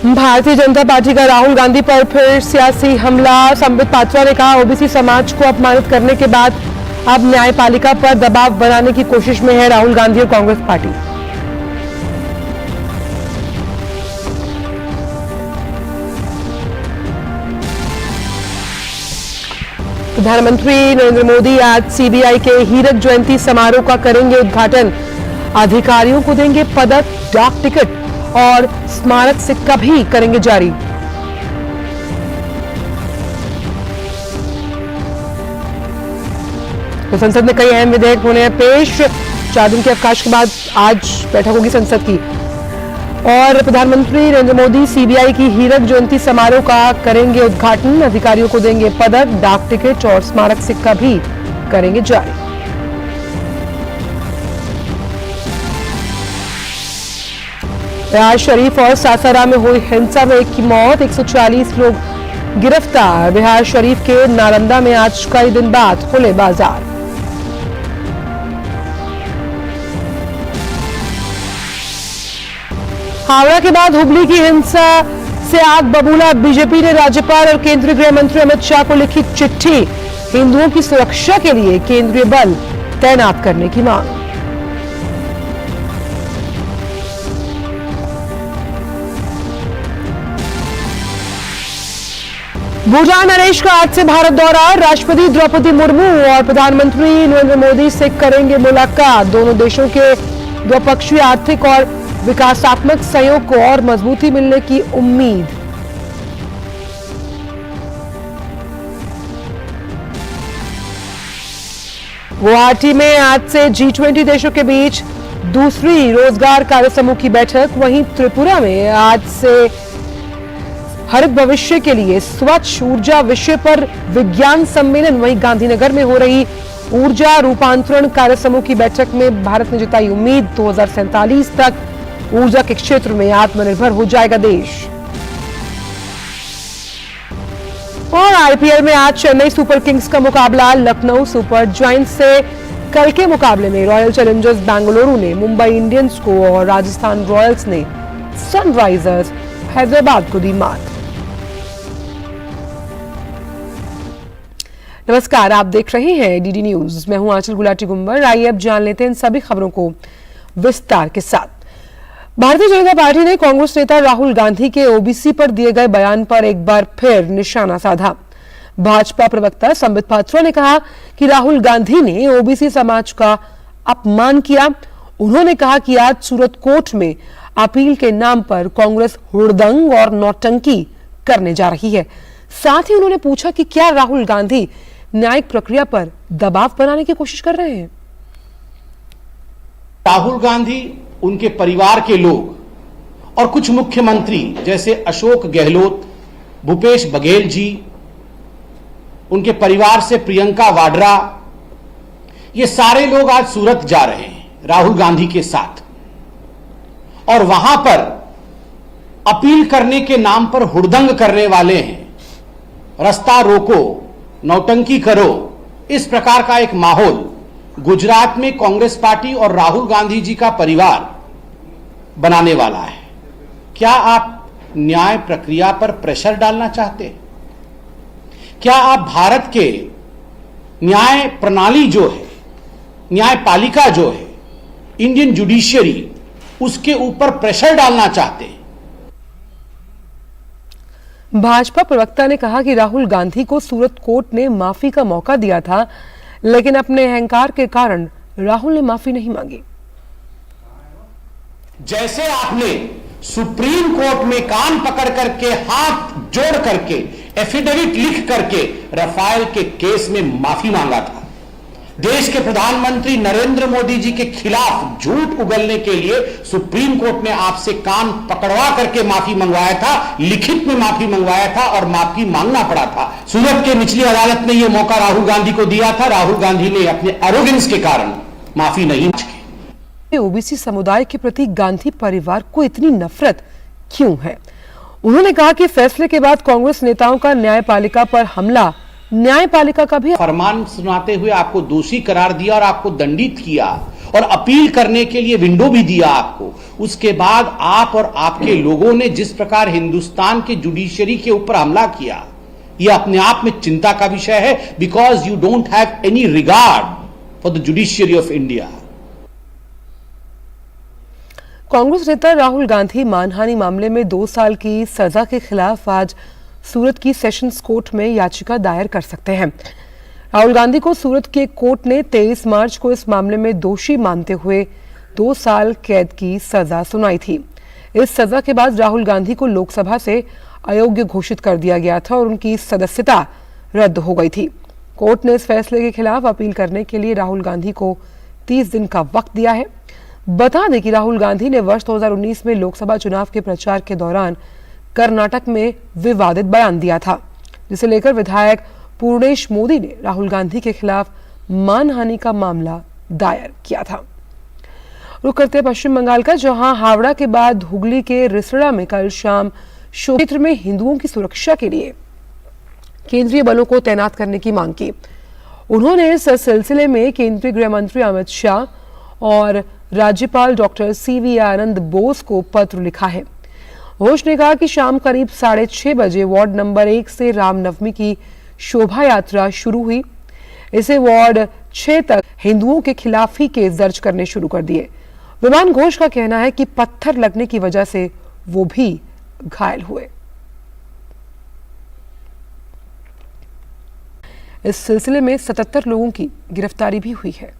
Bharatiya Janata party का राहुल गांधी पर फिर सियासी हमला। संबित पात्रा ने कहा, ओबीसी समाज को अपमानित करने के बाद अब न्यायपालिका पर दबाव बनाने की कोशिश में है राहुल गांधी और कांग्रेस पार्टी। प्रधानमंत्री नरेंद्र मोदी आज सीबीआई के हीरक जयंती समारोह का करेंगे उद्घाटन। अधिकारियों को देंगे पदक, डाक टिकट और स्मारक सिक्का भी करेंगे जारी। तो संसद में कई अहम विधेयक होने हैं पेश। 4 दिन के अवकाश के बाद आज बैठक होगी संसद की। और प्रधानमंत्री नरेंद्र मोदी सीबीआई की हीरक जयंती समारोह का करेंगे उद्घाटन। अधिकारियों को देंगे पदक, डाक टिकट और स्मारक सिक्का भी करेंगे जारी। बिहार शरीफ और सासाराम में हुई हिंसा में 1 की मौत, 140 लोग गिरफ्तार। बिहार शरीफ के नालंदा में आज कई दिन बाद खुले बाजार। हावड़ा के बाद हुबली की हिंसा से आग बबूला। बीजेपी ने राज्यपाल और केंद्रीय गृह मंत्री अमित शाह को लिखी चिट्ठी। हिंदुओं की सुरक्षा के लिए केंद्रीय बल तैनात करने की मांग। भूटान नरेश का आज से भारत दौरा। राष्ट्रपति द्रौपदी मुर्मू और प्रधानमंत्री नरेंद्र मोदी से करेंगे मुलाकात। दोनों देशों के द्विपक्षीय आर्थिक और विकासात्मक सहयोग को और मजबूती मिलने की उम्मीद। गुवाहाटी में आज से G20 देशों के बीच दूसरी रोजगार कार्य समूह की बैठक। वहीं त्रिपुरा में आज से हरित भविष्य के लिए स्वच्छ ऊर्जा विषय पर विज्ञान सम्मेलन। वहीं गांधीनगर में हो रही ऊर्जा रूपांतरण कार्य समूह की बैठक में भारत ने जताई उम्मीद, 2047 तक ऊर्जा के क्षेत्र में आत्मनिर्भर हो जाएगा देश। और आईपीएल में आज चेन्नई सुपर किंग्स का मुकाबला लखनऊ सुपर जायंट्स से। कल के मुकाबले में रॉयल चैलेंजर्स बेंगलुरु ने मुंबई इंडियंस को और राजस्थान रॉयल्स ने सनराइजर्स हैदराबाद को दी मात। नमस्कार, आप देख रहे हैं डीडी न्यूज। मैं हूं आंचल गुलाटी गुंबर। आइए अब जान लेते हैं इन सभी खबरों को विस्तार के साथ। भारतीय जनता पार्टी ने कांग्रेस नेता राहुल गांधी के ओबीसी पर दिए गए बयान पर एक बार फिर निशाना साधा। भाजपा प्रवक्ता संबित पात्रा ने कहा कि राहुल गांधी ने ओबीसी समाज का अपमान किया। उन्होंने कहा कि आज सूरत कोर्ट में अपील के नाम पर कांग्रेस हुड़दंग और नौटंकी करने जा रही है। साथ ही उन्होंने पूछा कि क्या राहुल गांधी न्यायिक प्रक्रिया पर दबाव बनाने की कोशिश कर रहे हैं। राहुल गांधी, उनके परिवार के लोग और कुछ मुख्यमंत्री जैसे अशोक गहलोत, भूपेश बघेल जी, उनके परिवार से प्रियंका वाड्रा, ये सारे लोग आज सूरत जा रहे हैं राहुल गांधी के साथ। और वहां पर अपील करने के नाम पर हुड़दंग करने वाले हैं, रास्ता रोको, नौटंकी करो, इस प्रकार का एक माहौल गुजरात में कांग्रेस पार्टी और राहुल गांधी जी का परिवार बनाने वाला है। क्या आप न्याय प्रक्रिया पर प्रेशर डालना चाहते हैं? क्या आप भारत के न्याय प्रणाली जो है, न्यायपालिका जो है, इंडियन जुडिशियरी, उसके ऊपर प्रेशर डालना चाहते हैं? भाजपा प्रवक्ता ने कहा कि राहुल गांधी को सूरत कोर्ट ने माफी का मौका दिया था, लेकिन अपने अहंकार के कारण राहुल ने माफी नहीं मांगी। जैसे आपने सुप्रीम कोर्ट में कान पकड़ करके, हाथ जोड़ करके, एफिडेविट लिख करके रफाल के केस में माफी मांगा था, देश के प्रधानमंत्री नरेंद्र मोदी जी के खिलाफ झूठ उगलने के लिए सुप्रीम कोर्ट ने आपसे कान पकड़वा करके माफी मंगवाया था, लिखित में माफी मंगवाया था और माफी मांगना पड़ा था। सूरत के निचली अदालत ने यह मौका राहुल गांधी को दिया था। राहुल गांधी ने अपने एरोगेंस के कारण माफी नहीं मांगी। ओबीसी समुदाय के प्रति गांधी परिवार को इतनी नफरत क्यों है? उन्होंने कहा कि फैसले के बाद कांग्रेस नेताओं का न्यायपालिका पर हमला न्यायपालिका का भी फरमान सुनाते हुए आपको दोषी करार दिया और आपको दंडित किया और अपील करने के लिए विंडो भी दिया आपको, उसके बाद आप और आपके लोगों ने जिस प्रकार हिंदुस्तान के जुडिशरी के ऊपर हमला किया, यह अपने आप में चिंता का विषय है, because you don't have any regard for the judiciary of India. Congress नेता राहुल गांधी मानहानि मामले में 2 साल की सजा के खिलाफ आज सूरत की सेशंस कोर्ट में याचिका दायर कर सकते हैं। राहुल गांधी को सूरत के कोर्ट ने 23 मार्च को इस मामले में दोषी मानते हुए 2 साल कैद की सजा सुनाई थी। इस सजा के बाद राहुल गांधी को लोकसभा से अयोग्य घोषित कर दिया गया था और उनकी सदस्यता रद्द हो गई थी। कोर्ट ने इस फैसले के खिलाफ अपील करने के लिए राहुल गांधी को 30 दिन का वक्त दिया है। बता दें कि राहुल गांधी ने वर्ष 2019 में लोकसभा चुनाव के प्रचार के दौरान कर्नाटक में विवादित बयान दिया था, जिसे लेकर विधायक पूर्णेश मोदी ने राहुल गांधी के खिलाफ मानहानि का मामला दायर किया था। रुक करते हैं पश्चिम बंगाल का, जहां हावड़ा के बाद हुगली के रिसड़ा में कल शाम क्षेत्र में हिंदुओं की सुरक्षा के लिए केंद्रीय बलों को तैनात करने की मांग की। उन्होंने इस सिलसिले में केंद्रीय गृह मंत्री अमित शाह और राज्यपाल डॉक्टर सीवी आनंद बोस को पत्र लिखा है। घोष ने कहा कि शाम करीब 6:30 बजे वार्ड नंबर 1 से रामनवमी की शोभा यात्रा शुरू हुई। इसे वार्ड 6 तक हिंदुओं के खिलाफ ही केस दर्ज करने शुरू कर दिए। विमान घोष का कहना है कि पत्थर लगने की वजह से वो भी घायल हुए। इस सिलसिले में 77 लोगों की गिरफ्तारी भी हुई है।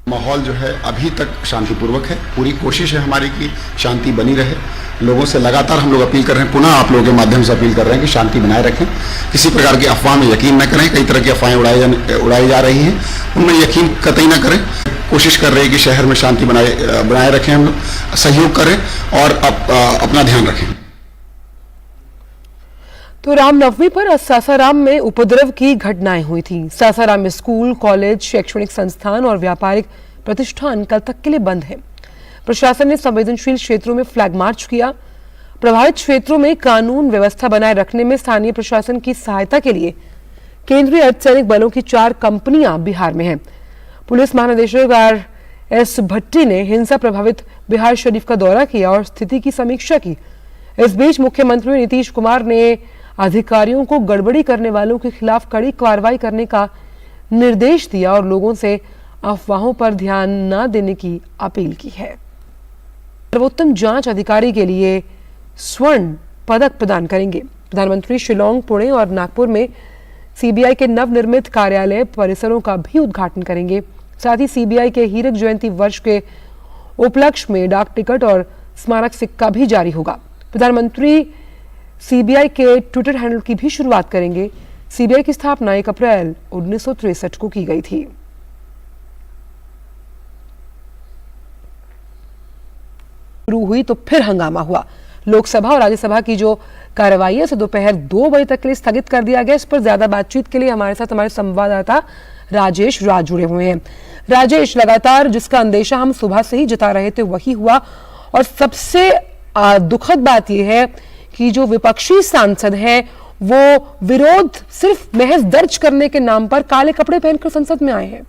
माहौल जो है अभी तक शांतिपूर्वक है। पूरी कोशिश है हमारी कि शांति बनी रहे। लोगों से लगातार हम लोग अपील कर रहे हैं, पुनः आप लोगों के माध्यम से अपील कर रहे हैं कि शांति बनाए रखें। किसी प्रकार की अफवाह में यकीन न करें। कई तरह की अफवाहें उड़ाई जा रही हैं, उनमें यकीन कतई न करें। कोशिश कर रहे हैं कि शहर में शांति बनाए रखें, हम लोग सहयोग करें और अपना ध्यान रखें। तो रामनवमी पर सासाराम में उपद्रव की घटनाएं हुई थी। सासाराम में स्कूल, कॉलेज, शैक्षणिक संस्थान और व्यापारिक प्रतिष्ठान कल तक के लिए बंद हैं। प्रशासन ने संवेदनशील क्षेत्रों में फ्लैग मार्च किया। प्रभावित क्षेत्रों में कानून व्यवस्था बनाए रखने में स्थानीय प्रशासन की सहायता के लिए केंद्रीय अर्धसैनिक बलों की 4 कंपनियां बिहार में हैं। पुलिस महानिदेशक RS भट्टी ने हिंसा प्रभावित बिहार शरीफ का दौरा किया और स्थिति की समीक्षा की। इस बीच मुख्यमंत्री नीतीश कुमार ने अधिकारियों को गड़बड़ी करने वालों के खिलाफ कड़ी कार्रवाई करने का निर्देश दिया और लोगों से अफवाहों पर ध्यान न देने की अपील की है। सर्वोत्तम जांच अधिकारी के लिए स्वर्ण पदक प्रदान करेंगे। प्रधानमंत्री शिलोंग, पुणे और नागपुर में CBI के नवनिर्मित कार्यालय परिसरों का भी उद्घाटन करेंगे। साथ ही CBI के हीरक जयंती वर्ष के उपलक्ष्य में डाक टिकट और स्मारक सिक्का भी जारी होगा। प्रधानमंत्री CBI के ट्विटर हैंडल की भी शुरुआत करेंगे। CBI की स्थापना 1 अप्रैल 1963 को की गई थी। शुरू हुई तो फिर हंगामा हुआ। लोकसभा और राज्यसभा की जो कार्रवाई है उसे दोपहर 2 बजे तक के लिए स्थगित कर दिया गया। इस पर ज्यादा बातचीत के लिए हमारे साथ हमारे संवाददाता राजेश राज जुड़े हुए हैं। राजेश, लगातार जिसका अंदेशा हम सुबह से ही जता रहे थे वही हुआ और सबसे दुखद बात यह है कि जो विपक्षी सांसद हैं वो विरोध सिर्फ महज दर्ज करने के नाम पर काले कपड़े पहनकर संसद में आए हैं।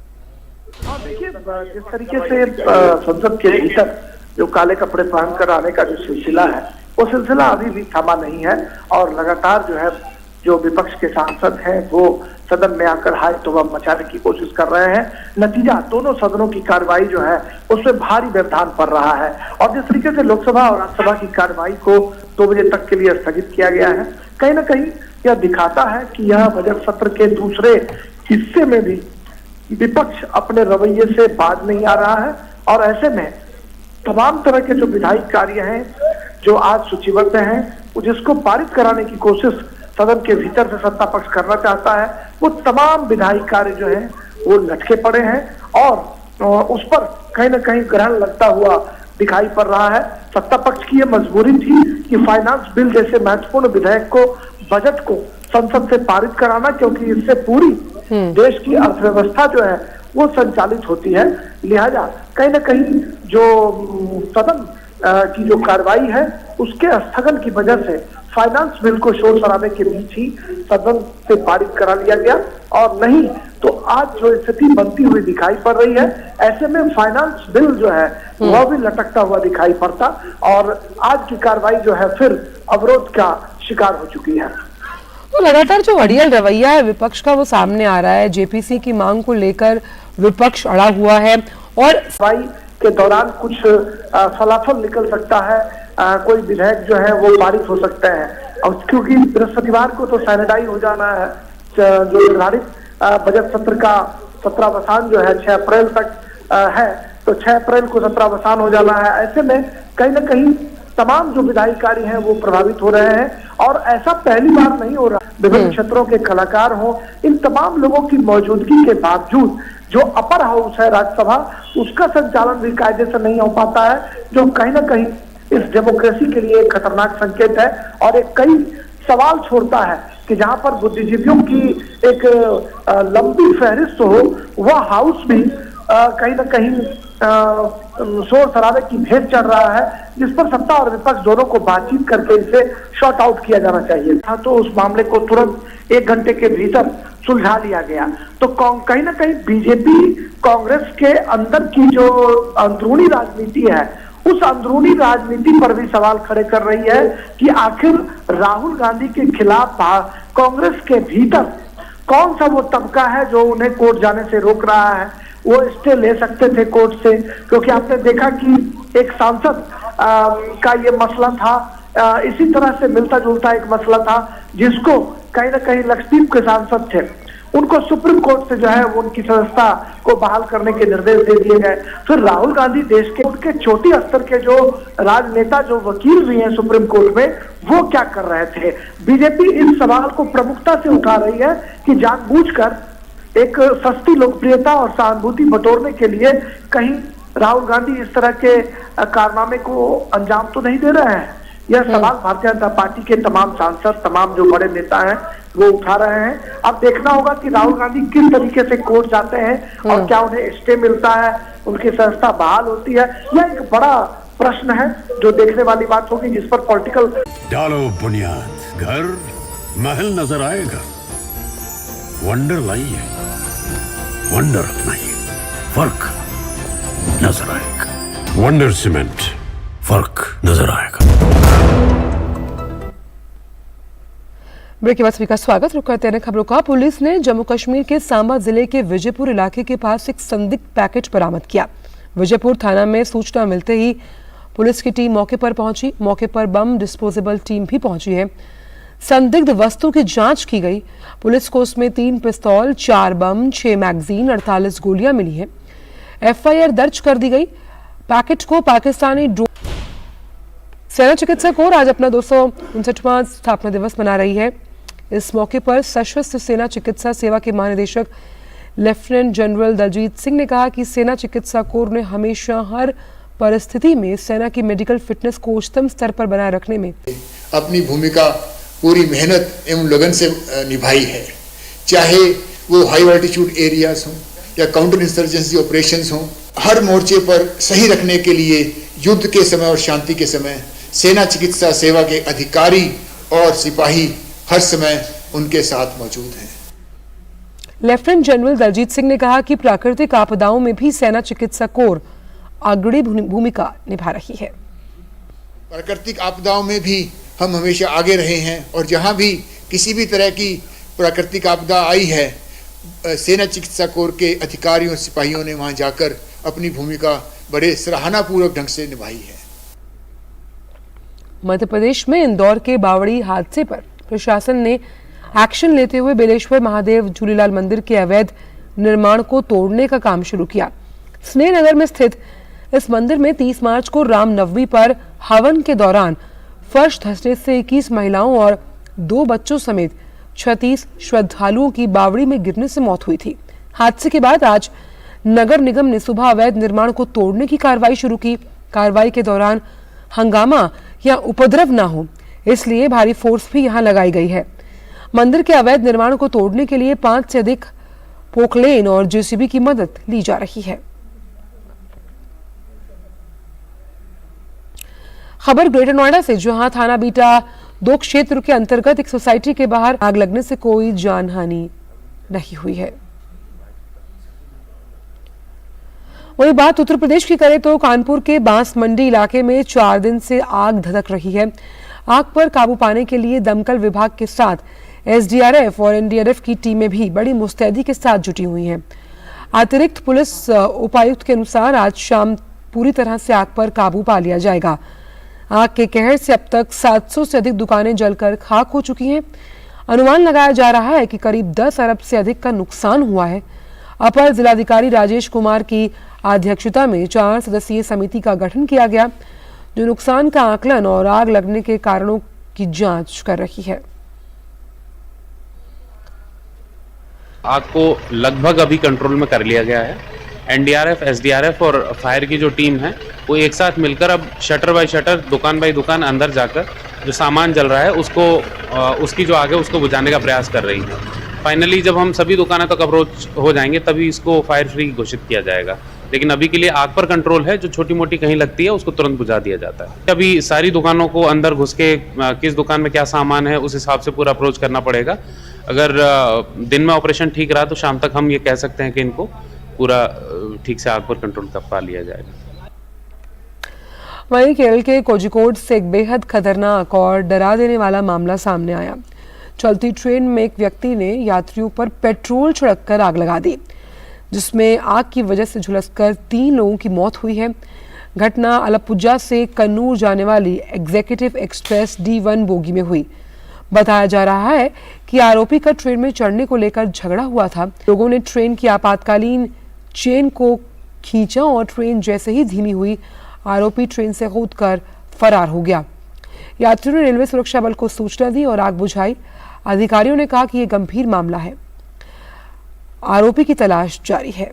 देखिए, जिस तरीके से संसद के भीतर जो काले कपड़े पहनकर आने का जो सिलसिला है वो सिलसिला अभी भी थमा नहीं है और लगातार जो है जो विपक्ष के सांसद हैं वो सदन में आकर हाय तौबा मचाने की कोशिश कर रहे हैं। नतीजा दोनों सदनों की कार्रवाई जो है उसमें भारी व्यवधान पड़ रहा है और जिस तरीके से लोकसभा और राज्यसभा की कार्रवाई को 2 बजे तक के लिए स्थगित किया गया है, कहीं ना कहीं यह दिखाता है कि यह बजट सत्र के दूसरे हिस्से में भी विपक्ष अपने रवैये से बाज नहीं आ रहा है और ऐसे में तमाम तरह के जो विधायी कार्य हैं जो आज सूचीबद्ध हैं वो जिसको पारित कराने की कोशिश सदन के भीतर से सत्ता पक्ष करना चाहता है वो तमाम विधायी कार्य जो हैं वो लटके पड़े हैं और उस पर कहीं ना कहीं ग्रहण लगता हुआ दिखाई पड़ रहा है। सत्ता पक्ष की ये मजबूरी थी कि फाइनेंस बिल जैसे महत्वपूर्ण विधेयक को, बजट को संसद से पारित कराना, क्योंकि इससे पूरी देश की अर्थव्यवस्था जो है वो संचालित होती है। लिहाजा कहीं ना कहीं जो सदन की जो कार्रवाई है उसके स्थगन की वजह से फाइनेंस बिल को शोर शराबे के बीच ही सदन से पारित करा लिया गया और नहीं तो आज जो स्थिति बनती हुई दिखाई पड़ रही है, ऐसे में फाइनेंस बिल जो है वह भी लटकता हुआ दिखाई पड़ता और आज की कार्रवाई जो है फिर अवरोध का शिकार हो चुकी है। तो लगातार जो अड़ियल रवैया है विपक्ष का वो सामने आ रहा है। जेपीसी की मांग को लेकर विपक्ष अड़ा हुआ है और कार्रवाई के दौरान कुछ फलाफल निकल सकता है, कोई विधेयक जो है वो पारित हो सकते हैं और क्योंकि बृहस्पतिवार को तो सैनिटाइज हो जाना है, जो निर्धारित बजट सत्र का सत्रावसान जो है 6 अप्रैल तक है, तो 6 अप्रैल को सत्रावसान हो जाना है। ऐसे में कहीं ना कहीं तमाम जो विधायी कार्य हैं वो प्रभावित हो रहे हैं और ऐसा पहली बार नहीं हो रहा। विभिन्न क्षेत्रों के कलाकार हो, इन तमाम लोगों की मौजूदगी के बावजूद जो अपर हाउस है राज्यसभा, उसका संचालन भी कायदे से नहीं हो पाता है, जो कहीं ना कहीं इस डेमोक्रेसी के लिए एक खतरनाक संकेत है और एक कई सवाल छोड़ता है कि जहां पर बुद्धिजीवियों की एक लंबी फहरिस्त हो, वह हाउस भी कहीं ना कहीं शोर शराबे की भेंट चढ़ रहा है, जिस पर सत्ता और विपक्ष दोनों को बातचीत करके इसे शॉर्ट आउट किया जाना चाहिए था। तो उस मामले को तुरंत 1 घंटे के भीतर सुलझा लिया गया। तो कहीं ना कहीं बीजेपी कांग्रेस के अंदर की जो अंदरूनी राजनीति है, उस अंदरूनी राजनीति पर भी सवाल खड़े कर रही है कि आखिर राहुल गांधी के खिलाफ कांग्रेस के भीतर कौन सा वो तबका है जो उन्हें कोर्ट जाने से रोक रहा है। वो स्टे ले सकते थे कोर्ट से, क्योंकि आपने देखा कि एक सांसद का ये मसला था, इसी तरह से मिलता जुलता एक मसला था जिसको कहीं ना कहीं लक्षद्वीप के सांसद थे, उनको सुप्रीम कोर्ट से जो है वो उनकी सदस्यता को बहाल करने के निर्देश दे दिए गए। फिर राहुल गांधी देश के छोटी स्तर के जो राजनेता, जो वकील भी हैं सुप्रीम कोर्ट में, वो क्या कर रहे थे। बीजेपी इस सवाल को प्रमुखता से उठा रही है कि जानबूझकर एक सस्ती लोकप्रियता और सहानुभूति बटोरने के लिए कहीं राहुल गांधी इस तरह के कारनामे को अंजाम तो नहीं दे रहे हैं। यह सवाल भारतीय जनता पार्टी के तमाम सांसद, तमाम जो बड़े नेता हैं वो उठा रहे हैं। अब देखना होगा कि राहुल गांधी किस तरीके से कोर्ट जाते हैं और क्या उन्हें स्टे मिलता है, उनकी सदस्यता बहाल होती है। यह एक बड़ा प्रश्न है जो देखने वाली बात होगी, जिस पर पॉलिटिकल डालो बुनियाद, घर महल नजर आएगा, वंडर लाइए, वंडर अपनाइए, फर्क नजर आएगा। वंडर सीमेंट, फर्क नजर आएगा। ब्रेक के बाद सभी का स्वागत। रुक करते हैं खबरों का। पुलिस ने जम्मू कश्मीर के सांबा जिले के विजयपुर इलाके के पास एक संदिग्ध पैकेट बरामद किया। विजयपुर थाना में सूचना मिलते ही पुलिस की टीम मौके पर पहुंची। मौके पर बम डिस्पोजेबल टीम भी पहुंची है। संदिग्ध वस्तु की जांच की गई। पुलिस को उसमें 3 पिस्तौल, 4 बम, 6 मैगजीन, 48 गोलियां मिली है। एफआईआर दर्ज कर दी गई। पैकेट को पाकिस्तानी ड्रोन। सेना चिकित्सा कोर आज अपना 259वां स्थापना दिवस मना रही है। इस मौके पर सशस्त्र सेना चिकित्सा सेवा के महानिदेशक लेफ्टिनेंट जनरल दलजीत सिंह ने कहा कि सेना चिकित्सा कोर ने हमेशा हर परिस्थिति में सेना की मेडिकल फिटनेस को उच्चतम स्तर पर बनाए रखने में अपनी भूमिका पूरी मेहनत एवं लगन से निभाई है। चाहे वो हाई ऑल्टीट्यूड एरियाज हों या काउंटर इंसर्जेंसी ऑपरेशंस हों, हर मोर्चे पर सही रखने के लिए युद्ध के समय और शांति के समय सेना चिकित्सा सेवा के अधिकारी और सिपाही हर समय उनके साथ मौजूद हैं। लेफ्टिनेंट जनरल दलजीत सिंह ने कहा कि प्राकृतिक आपदाओं में भी सेना चिकित्सा कोर अग्रणी भूमिका निभा रही है। प्राकृतिक आपदाओं में भी हम हमेशा आगे रहे हैं और जहां भी किसी भी तरह की प्राकृतिक आपदा आई है, सेना चिकित्सा कोर के अधिकारियों और सिपाहियों ने वहां जाकर अपनी भूमिका बड़े सराहनापूर्वक ढंग से निभाई है। मध्य प्रदेश में इंदौर के बावड़ी हादसे पर प्रशासन ने एक्शन लेते हुए बेलेश्वर महादेव झूलेलाल मंदिर के अवैध निर्माण को तोड़ने का काम शुरू किया। स्नेहनगर में स्थित इस मंदिर में 30 मार्च को रामनवमी पर हवन के दौरान फर्श धंसने से 21 महिलाओं और 2 बच्चों समेत 36 श्रद्धालुओं की बावड़ी में गिरने से मौत हुई थी। हादसे के बाद आज नगर निगम ने सुबह अवैध निर्माण को तोड़ने की कार्रवाई शुरू की। कार्रवाई के दौरान हंगामा या उपद्रव न हो, इसलिए भारी फोर्स भी यहां लगाई गई है। मंदिर के अवैध निर्माण को तोड़ने के लिए 5 से अधिक पोकलेन और जेसीबी की मदद ली जा रही है। खबर ग्रेटर नोएडा से, जहां थाना बीटा 2 क्षेत्र के अंतर्गत एक सोसाइटी के बाहर आग लगने से कोई जानहानि नहीं हुई है। वही बात उत्तर प्रदेश की करें तो कानपुर के बांस मंडी इलाके में 4 दिन से आग धधक रही है। आग पर काबू पाने के लिए दमकल विभाग के साथ एसडीआरएफ और एनडीआरएफ की टीमें भी बड़ी मुस्तैदी के साथ जुटी हुई हैं। अतिरिक्त पुलिस उपायुक्त के अनुसार आज शाम पूरी तरह से आग पर काबू पा लिया जाएगा। आग के कहर से अब तक 700 से अधिक दुकानें जलकर खाक हो चुकी हैं। अनुमान लगाया जा रहा है कि करीब 10 अरब से अधिक का नुकसान हुआ है। अपर जिलाधिकारी राजेश कुमार की अध्यक्षता में 4 सदस्यीय समिति का गठन किया गया, जो नुकसान का आकलन और आग लगने के कारणों की जांच कर रही है। आग को लगभग अभी कंट्रोल में कर लिया गया है। एनडीआरएफ, एसडीआरएफ और फायर की जो टीम है वो एक साथ मिलकर अब शटर बाय शटर, दुकान बाय दुकान अंदर जाकर जो सामान जल रहा है उसको उसकी जो आग है उसको बुझाने का प्रयास कर रही है। फाइनली जब हम सभी दुकानें तक अप्रोच हो जाएंगे तभी इसको फायर फ्री घोषित किया जाएगा, लेकिन अभी के लिए आग पर कंट्रोल है। जो छोटी मोटी कहीं लगती है उसको तुरंत बुझा दिया जाता है। अभी सारी दुकानों को अंदर घुस के किस दुकान में क्या सामान है उस हिसाब से पूरा अप्रोच करना पड़ेगा। अगर दिन में ऑपरेशन ठीक रहा तो शाम तक हम ये कह सकते हैं कि इनको पूरा ठीक से आग पर कंट्रोल कर पा लिया जाएगा। वहीं केरल के कोझिकोड से एक बेहद खतरनाक और डरा देने वाला मामला सामने आया। चलती ट्रेन में एक व्यक्ति ने यात्रियों पर पेट्रोल छिड़ककर आग लगा दी, जिसमें आग की वजह से झुलसकर 3 लोगों की मौत हुई है। घटना अलपुजा से कन्नूर जाने वाली एग्जीक्यूटिव एक्सप्रेस D1 बोगी में हुई। बताया जा रहा है कि आरोपी का ट्रेन में चढ़ने को लेकर झगड़ा हुआ था। लोगों ने ट्रेन की आपातकालीन चेन को खींचा और ट्रेन जैसे ही धीमी हुई, आरोपी ट्रेन से कूदकर फरार हो गया। यात्रियों ने रेलवे सुरक्षा बल को सूचना दी और आग बुझाई। अधिकारियों ने कहा कि यह गंभीर मामला है, आरोपी की तलाश जारी है।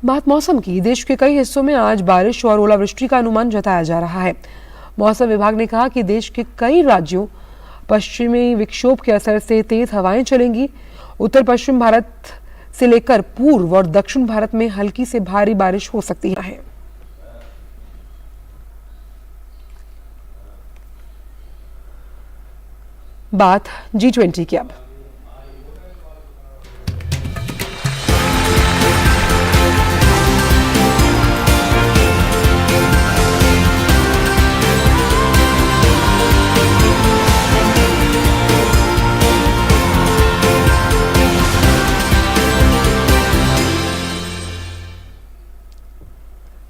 बात मौसम की। देश के कई हिस्सों में आज बारिश और ओलावृष्टि का अनुमान जताया जा रहा है। मौसम विभाग ने कहा कि देश के कई राज्यों पश्चिमी विक्षोभ के असर से तेज हवाएं चलेंगी। उत्तर पश्चिम भारत से लेकर पूर्व और दक्षिण भारत में हल्की से भारी बारिश हो सकती है। बात G20 की अब।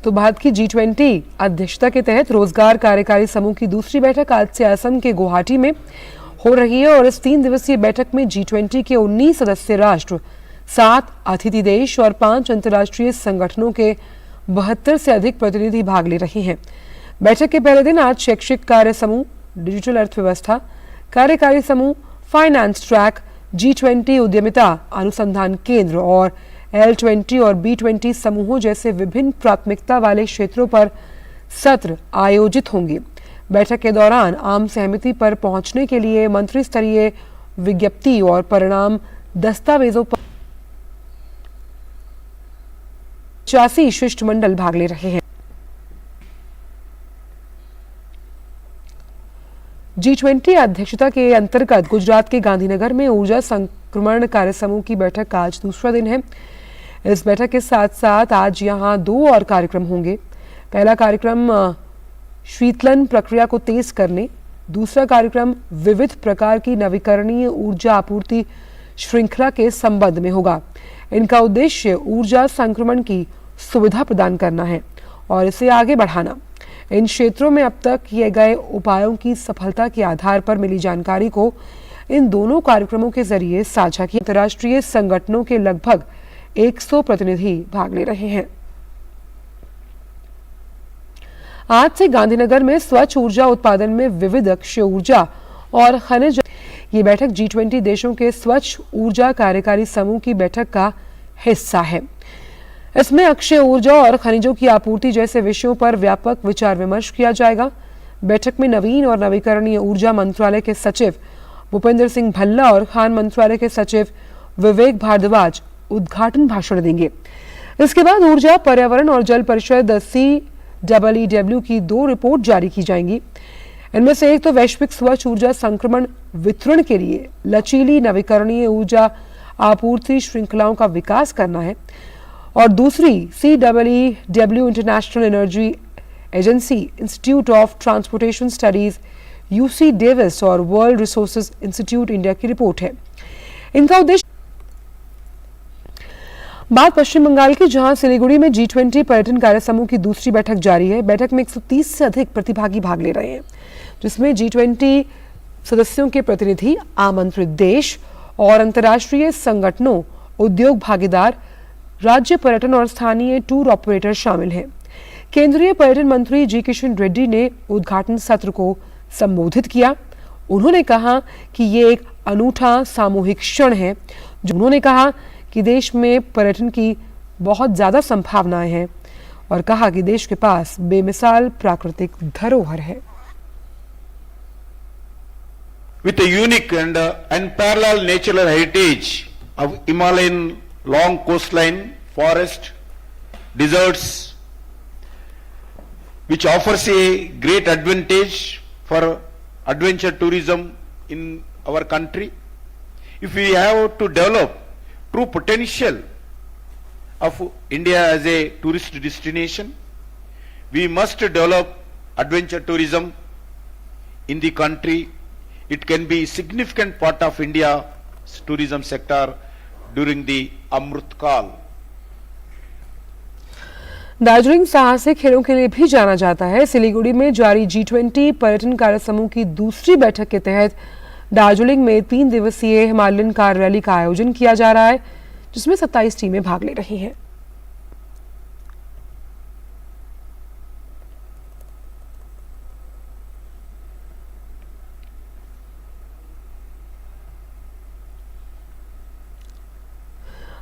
तो भारत की G20 अध्यक्षता के तहत रोजगार कार्यकारी समूह की दूसरी बैठक आज से असम के गुवाहाटी में हो रही है और इस 3 दिवसीय बैठक में G20 के 19 सदस्य राष्ट्र, 7 अतिथि देश और 5 अंतर्राष्ट्रीय संगठनों के 72 से अधिक प्रतिनिधि भाग ले रहे हैं। बैठक के पहले दिन आज शैक्षिक कार्य समूह, डिजिटल अर्थव्यवस्था कार्यकारी समूह, फाइनेंस ट्रैक, G20 उद्यमिता अनुसंधान केंद्र और L20 और B20 समूहों जैसे विभिन्न प्राथमिकता वाले क्षेत्रों पर सत्र आयोजित होंगे। बैठक के दौरान आम सहमति पर पहुंचने के लिए मंत्री स्तरीय विज्ञप्ति और परिणाम दस्तावेजों पर 85 शिष्टमंडल भाग ले रहे हैं। G20 अध्यक्षता के अंतर्गत गुजरात के गांधीनगर में ऊर्जा संक्रमण कार्य समूह की बैठक का आज दूसरा दिन है। इस बैठक के साथ साथ आज यहां 2 और कार्यक्रम होंगे। पहला कार्यक्रम शीतलन प्रक्रिया को तेज करने, दूसरा कार्यक्रम विविध प्रकार की नवीकरणीय ऊर्जा आपूर्ति श्रृंखला के संबंध में होगा। इनका उद्देश्य ऊर्जा संक्रमण की सुविधा प्रदान करना है और इसे आगे बढ़ाना। इन क्षेत्रों में अब तक किए गए उपायों की सफलता के आधार पर मिली जानकारी को इन दोनों कार्यक्रमों के जरिए साझा किया। अंतर्राष्ट्रीय संगठनों के लगभग 100 प्रतिनिधि भाग ले रहे हैं। आज से गांधीनगर में स्वच्छ ऊर्जा उत्पादन में विविध अक्षय ऊर्जा और खनिज, ये बैठक G20 देशों के स्वच्छ ऊर्जा कार्यकारी समूह की बैठक का हिस्सा है। इसमें अक्षय ऊर्जा और खनिजों की आपूर्ति जैसे विषयों पर व्यापक विचार विमर्श किया जाएगा। बैठक में नवीन और नवीकरणीय ऊर्जा मंत्रालय के सचिव भूपेंद्र सिंह भल्ला और खान मंत्रालय के सचिव विवेक भारद्वाज उद्घाटन भाषण देंगे। इसके बाद ऊर्जा, पर्यावरण और जल परिषद CEEW की 2 रिपोर्ट जारी की जाएंगी। इनमें से एक तो वैश्विक स्वच्छ ऊर्जा संक्रमण वितरण के लिए लचीली नवीकरणीय ऊर्जा आपूर्ति श्रृंखलाओं का विकास करना है और दूसरी CEEW international energy agency, institute of transportation studies UC Davis और वर्ल्ड रिसोर्सेज इंस्टीट्यूट इंडिया की रिपोर्ट है। इनका उद्देश्य बात पश्चिम बंगाल की, जहां सिलीगुड़ी में G20 पर्यटन कार्य समूह की दूसरी बैठक जारी है। बैठक में 130 से अधिक प्रतिभागी भाग ले रहे हैं, जिसमें G20 सदस्यों के प्रतिनिधि, आमंत्रित देश और अंतर्राष्ट्रीय संगठनों, उद्योग भागीदार, राज्य पर्यटन और स्थानीय टूर ऑपरेटर शामिल हैं। केंद्रीय पर्यटन मंत्री जी किशन रेड्डी ने उद्घाटन सत्र को संबोधित किया। उन्होंने कहा कि ये एक अनूठा सामूहिक क्षण है। उन्होंने कहा कि देश में पर्यटन की बहुत ज्यादा संभावनाएं हैं और कहा कि देश के पास बेमिसाल प्राकृतिक धरोहर है। With a unique and unparalleled natural heritage of Himalayan long coastline, forest, deserts, which offers a great advantage for adventure tourism in our country. If we have to develop true potential of India as a tourist destination, we must develop adventure tourism in the country. It can be a significant part of India's tourism sector during the Amrit Kal. Darjeeling साहसिक खेलों के लिए भी जाना जाता है। सिलीगुड़ी में जारी G20 पर्यटन कार्य समूह की दूसरी बैठक के तहत दार्जिलिंग में 3 दिवसीय हिमालयन कार रैली का आयोजन किया जा रहा है, जिसमें 27 टीमें भाग ले रही हैं।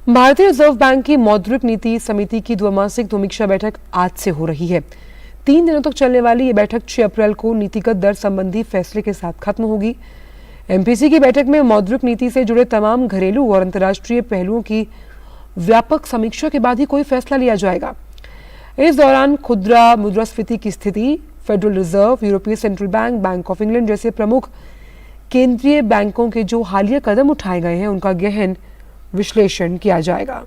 भारतीय रिजर्व बैंक की मौद्रिक नीति समिति की द्विमासिक समीक्षा बैठक आज से हो रही है। 3 दिनों तक चलने वाली ये बैठक 6 अप्रैल को नीतिगत दर संबंधी फैसले के साथ खत्म होगी। MPC की बैठक में मौद्रिक नीति से जुड़े तमाम घरेलू और अंतर्राष्ट्रीय पहलुओं की व्यापक समीक्षा के बाद ही कोई फैसला लिया जाएगा। इस दौरान खुदरा मुद्रास्फीति की स्थिति, फेडरल रिजर्व, यूरोपीय central bank, bank of England जैसे प्रमुख केंद्रीय बैंकों के जो हालिया कदम उठाए गए हैं, उनका गहन विश्लेषण किया जाएगा।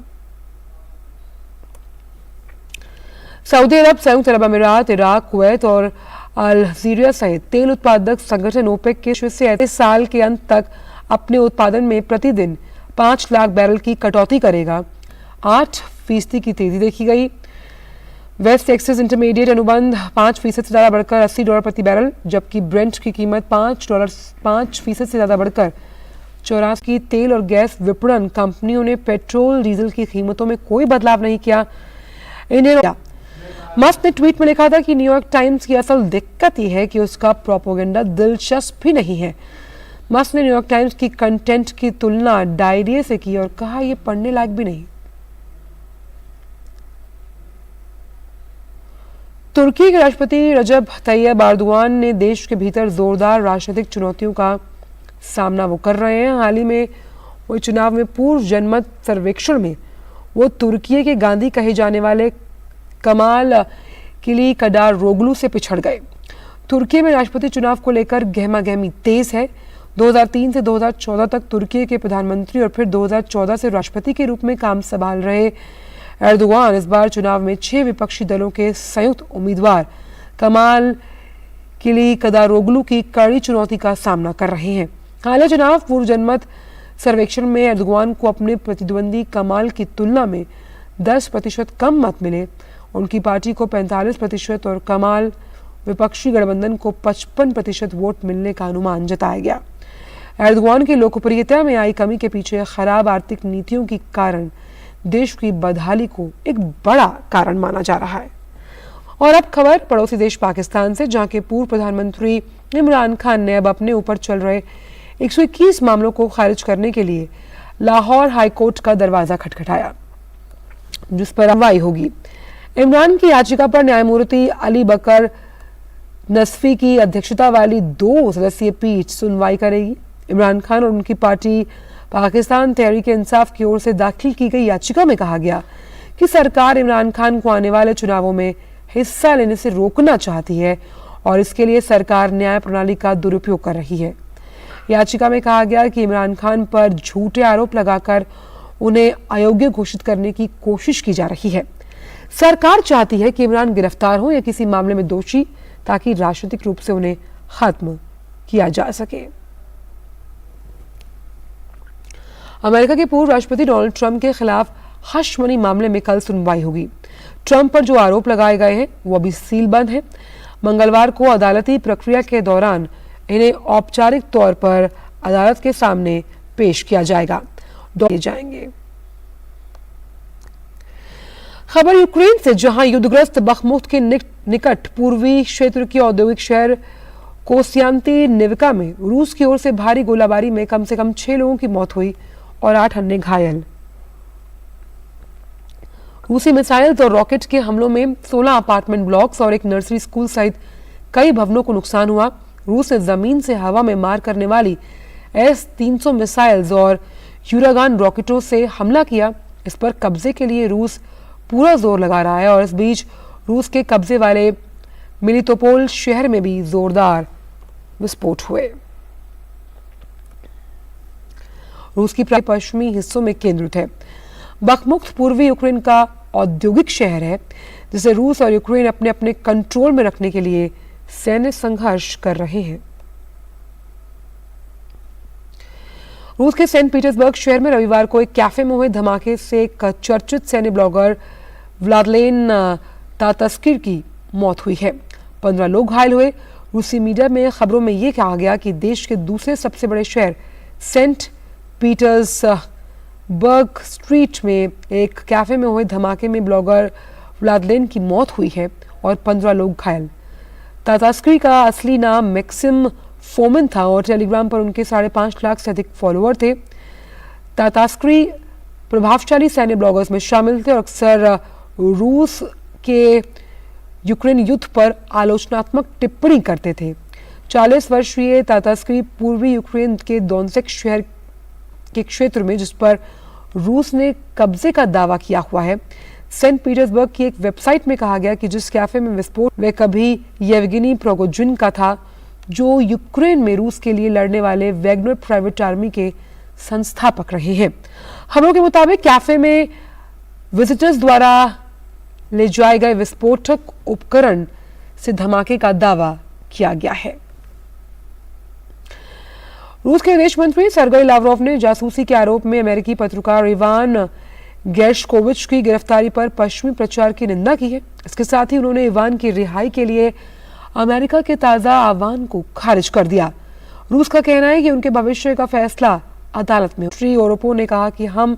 सऊदी अरब, संयुक्त अरब अमीरात, इराक, कुवैत और अल्जीरिया सहित तेल उत्पादक संगठन ओपेक के से इस साल के अंत तक अपने उत्पादन में प्रतिदिन 5 लाख बैरल की कटौती करेगा। 8% की तेजी देखी गई। वेस्ट टेक्सास इंटरमीडिएट अनुबंध 5% से ज्यादा बढ़कर $80 प्रति बैरल, जबकि ब्रेंट की कीमत $5% से ज्यादा बढ़कर 84। की तेल और गैस विपणन कंपनियों ने पेट्रोल डीजल की कीमतों में कोई बदलाव नहीं किया। मस्क ने ट्वीट में लिखा था कि न्यूयॉर्क टाइम्स की असल दिक्कत यह है कि उसका प्रोपेगेंडा दिलचस्प ही नहीं है। मस्क ने न्यूयॉर्क टाइम्स की कंटेंट की तुलना डायरिया से की और कहा यह पढ़ने लायक भी नहीं। तुर्की के राष्ट्रपति रजब तैयब एर्दोगान ने देश के भीतर जोरदार राजनीतिक चुनौतियों का सामना वो कर रहे हैं। हाल ही में वो चुनाव में पूर्व जनमत सर्वेक्षण में वो तुर्की के गांधी कहे जाने वाले कमाल किलिकदारोग्लू से पिछड़ गए। तुर्की में राष्ट्रपति चुनाव को लेकर गहमागहमी तेज है। 2003 से 2014 तक तुर्की के प्रधानमंत्री और फिर 2014 से राष्ट्रपति के रूप में काम संभाल रहे एर्दोगान इस बार चुनाव में 6 विपक्षी दलों के संयुक्त उम्मीदवार कमाल किलिकदारोग्लू की कड़ी चुनौती का सामना कर रहे हैं। हालिया चुनाव पूर्व जनमत सर्वेक्षण में एर्दोगान को अपने प्रतिद्वंदी कमाल की तुलना में 10% कम मत मिले। उनकी पार्टी को 45% और कमाल विपक्षी गठबंधन को 55% वोट मिलने का अनुमान जताया गया। एर्दोगान की लोकप्रियता में आई कमी के पीछे खराब आर्थिक नीतियों के कारण देश की बदहाली को एक बड़ा कारण माना जा रहा है। और अब खबर पड़ोसी देश पाकिस्तान से, जहां के पूर्व प्रधानमंत्री इमरान खान ने अब अपने ऊपर चल रहे 121 मामलों को खारिज करने के लिए लाहौर हाईकोर्ट का दरवाजा खटखटाया, जिस पर सुनवाई होगी। इमरान की याचिका पर न्यायमूर्ति अली बकर नसफी की अध्यक्षता वाली 2 सदस्यीय पीठ सुनवाई करेगी। इमरान खान और उनकी पार्टी पाकिस्तान तहरीक इंसाफ की ओर से दाखिल की गई याचिका में कहा गया कि सरकार इमरान खान को आने वाले चुनावों में हिस्सा लेने से रोकना चाहती है और इसके लिए सरकार न्याय प्रणाली का दुरुपयोग कर रही है। याचिका में कहा गया कि इमरान खान पर झूठे आरोप लगाकर उन्हें अयोग्य घोषित करने की कोशिश की जा रही है। सरकार चाहती है कि इमरान गिरफ्तार हो या किसी मामले में दोषी, ताकि राजनीतिक रूप से उन्हें खत्म किया जा सके। अमेरिका के पूर्व राष्ट्रपति डोनाल्ड ट्रंप के खिलाफ हश मनी मामले में कल सुनवाई होगी। ट्रंप पर जो आरोप लगाए गए हैं वो अभी सीलबंद है। मंगलवार को अदालती प्रक्रिया के दौरान इन्हें औपचारिक तौर पर अदालत के सामने पेश किया जाएगा। जाएंगे। खबर यूक्रेन से, जहां युद्धग्रस्त बखमुख के निकट पूर्वी क्षेत्र के औद्योगिक शहर कोस्यांतिनिविका में रूस की ओर से भारी गोलाबारी में कम से कम 6 लोगों की मौत हुई और 8 अन्य घायल। रूसी मिसाइल और रॉकेट के हमलों में 16 अपार्टमेंट ब्लॉक्स और एक नर्सरी स्कूल सहित कई भवनों को नुकसान हुआ। रूस ने जमीन से हवा में मार करने वाली S-300 मिसाइल्स और यूरागान रॉकेटों से हमला किया। इस पर कब्जे के लिए रूस पूरा जोर लगा रहा है और इस बीच रूस के कब्जे वाले मिलितोपोल शहर में भी जोरदार विस्फोट हुए। रूस की पश्चिमी हिस्सों में केंद्रित है। बखमुख पूर्वी यूक्रेन का औद्योगिक शहर है, जिसे रूस और यूक्रेन अपने अपने कंट्रोल में रखने के लिए सैन्य संघर्ष कर रहे हैं। रूस के सेंट पीटर्सबर्ग शहर में रविवार को एक कैफे में हुए धमाके से एक चर्चित सैन्य ब्लॉगर व्लादिमीर तातास्किर की मौत हुई है। 15 लोग घायल हुए। रूसी मीडिया में खबरों में यह कहा गया कि देश के दूसरे सबसे बड़े शहर सेंट पीटर्सबर्ग स्ट्रीट में एक कैफे में हुए धमाके में ब्लॉगर व्लादिमीर की मौत हुई है और 15 लोग घायल। तातास्किर का असली नाम मैक्सिम फोमिन था और टेलीग्राम पर उनके 5.5 लाख से अधिक फॉलोअर थे। तातास्किर प्रभावशाली सैन्य ब्लॉगर्स में शामिल थे और अक्सर रूस के यूक्रेन युद्ध पर आलोचनात्मक टिप्पणी करते थे। 40 वर्षीय तातास्किर पूर्वी यूक्रेन के दोनेत्स्क शहर के क्षेत्र में, जिस पर रूस ने कब्जे का दावा किया हुआ है, सेंट पीटर्सबर्ग की एक वेबसाइट में कहा गया कि जिस कैफे में विस्फोट वे कभी येवगेनी प्रिगोजिन का था, जो यूक्रेन में रूस के लिए लड़ने वाले वैग्नर प्राइवेट आर्मी के संस्थापक रहे हैं। खबरों के मुताबिक कैफे में विजिटर्स द्वारा ले जाए गए विस्फोटक उपकरण से धमाके का दावा किया गया है। रूस के विदेश मंत्री सर्गेई लावरोव ने जासूसी के आरोप में अमेरिकी पत्रकार इवान गेर्शकोविच की गिरफ्तारी पर पश्चिमी प्रचार की निंदा की है। इसके साथ ही उन्होंने इवान की रिहाई के लिए अमेरिका के ताजा आह्वान को खारिज कर दिया। रूस का कहना है कि उनके भविष्य का फैसला अदालत में। श्री यूरोपो ने कहा कि हम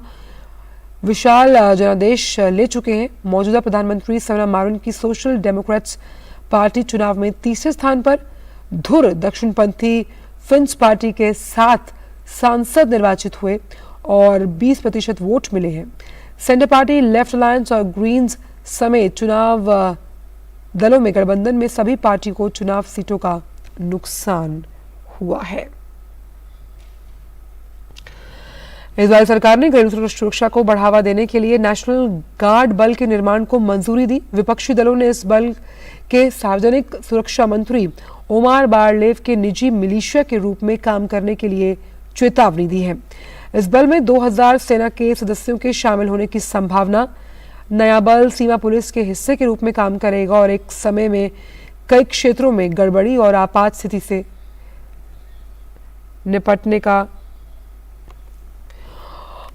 विशाल जनादेश ले चुके हैं। मौजूदा प्रधानमंत्री सना मारिन की सोशल डेमोक्रेट्स पार्टी चुनाव में तीसरे स्थान पर, धुर दक्षिणपंथी फिंच पार्टी के 7 सांसद निर्वाचित हुए और 20% वोट मिले हैं। सेंटर पार्टी, लेफ्ट अलायंस और ग्रीन्स समेत चुनाव दलों में गठबंधन में सभी पार्टी को चुनाव सीटों का नुकसान हुआ है। इजरायल सरकार ने घरेलू सुरक्षा को बढ़ावा देने के लिए नेशनल गार्ड बल के निर्माण को मंजूरी दी। विपक्षी दलों ने इस बल के सार्वजनिक सुरक्षा मंत्री ओमार बारलेव के निजी मिलिशिया के रूप में काम करने के लिए चेतावनी दी है। इस बल में 2000 सेना के सदस्यों के शामिल होने की संभावना। नया बल सीमा पुलिस के हिस्से के रूप में काम करेगा और एक समय में कई क्षेत्रों में गड़बड़ी और आपात स्थिति से निपटने का।